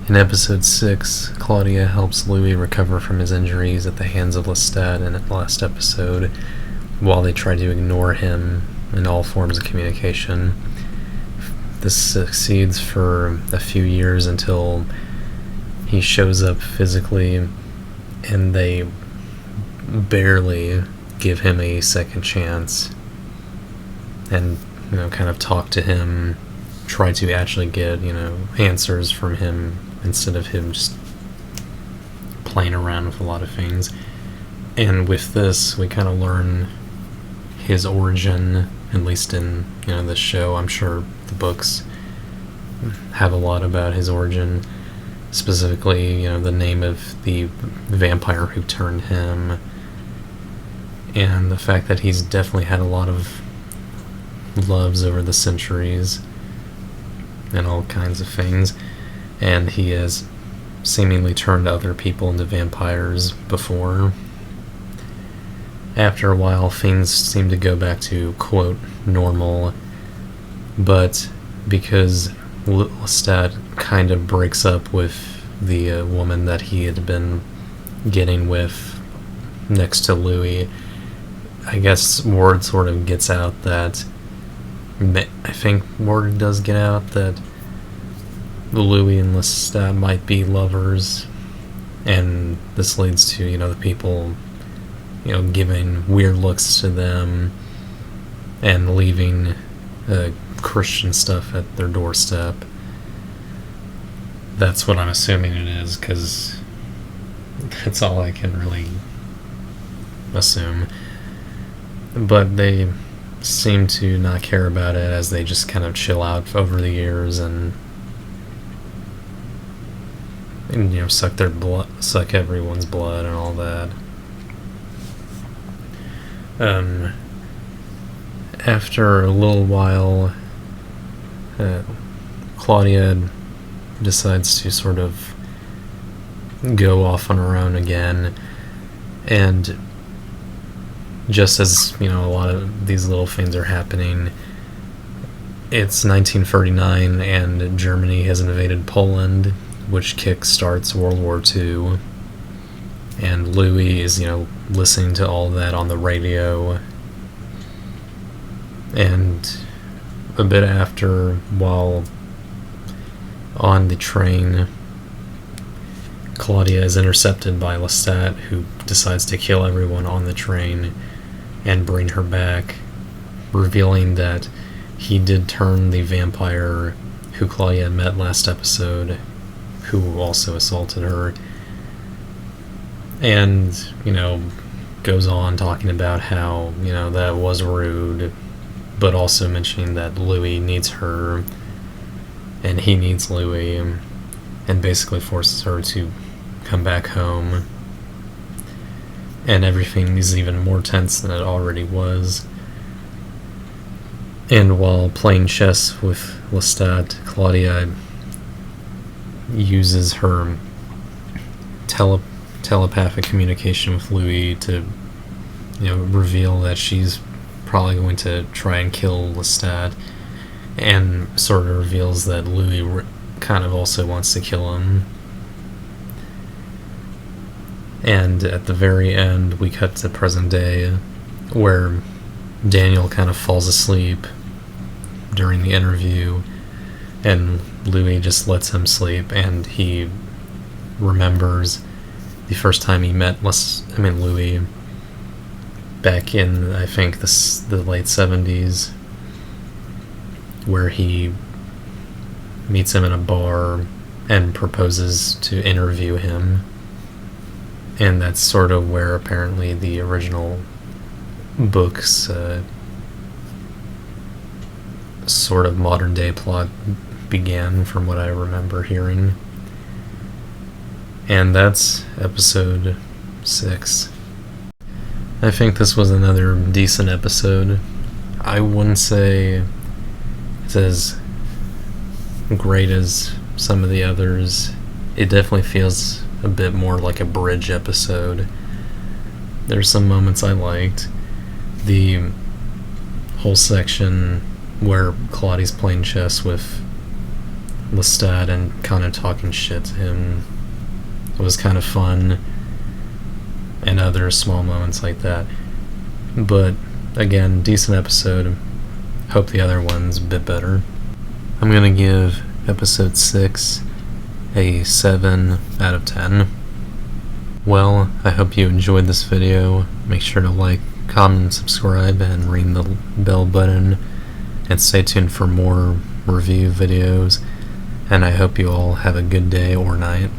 In episode 6, Claudia helps Louis recover from his injuries at the hands of Lestat in the last episode, while they try to ignore him in all forms of communication. This succeeds for a few years until he shows up physically, and they barely give him a second chance and, kind of talk to him, try to actually get, answers from him instead of him just playing around with a lot of things. And with this, we kind of learn his origin, at least in, this show. I'm sure the books have a lot about his origin, specifically, the name of the vampire who turned him, and the fact that he's definitely had a lot of loves over the centuries and all kinds of things, and he has seemingly turned other people into vampires before. After a while, things seem to go back to, quote, normal, but because Lestat kind of breaks up with the woman that he had been getting with next to Louis, I guess word sort of gets out that, I think word does get out that Louis and Lestat might be lovers, and this leads to, the people, giving weird looks to them and leaving Christian stuff at their doorstep. That's what I'm assuming it is, because that's all I can really assume. But they seem to not care about it, as they just kind of chill out over the years and suck their blood, suck everyone's blood and all that. After a little while, Claudia decides to sort of go off on her own again, and just as, a lot of these little things are happening, it's 1939 and Germany has invaded Poland, which kick-starts World War II, and Louis is, listening to all that on the radio. And a bit after, while on the train, Claudia is intercepted by Lestat, who decides to kill everyone on the train and bring her back, revealing that he did turn the vampire who Claudia met last episode, who also assaulted her, and, goes on talking about how, that was rude, but also mentioning that Louis needs her, and he needs Louis, and basically forces her to come back home. And everything is even more tense than it already was. And while playing chess with Lestat, Claudia uses her telepathic communication with Louis to, reveal that she's probably going to try and kill Lestat, and sort of reveals that Louis kind of also wants to kill him. And at the very end, we cut to present day, where Daniel kind of falls asleep during the interview, and Louis just lets him sleep, and he remembers the first time he met Louis back in, I think, the late 70s, where he meets him in a bar and proposes to interview him. And that's sort of where apparently the original books sort of modern day plot began, from what I remember hearing. And that's episode 6. I think this was another decent episode. I wouldn't say it's as great as some of the others. It definitely feels a bit more like a bridge episode. There's some moments I liked. The whole section where Claudia's playing chess with Lestat and kind of talking shit to him was kind of fun, and other small moments like that. But again, decent episode. Hope the other one's a bit better. I'm gonna give episode 6 a 7 out of 10. Well, I hope you enjoyed this video. Make sure to like, comment, and subscribe, and ring the bell button, and stay tuned for more review videos, and I hope you all have a good day or night.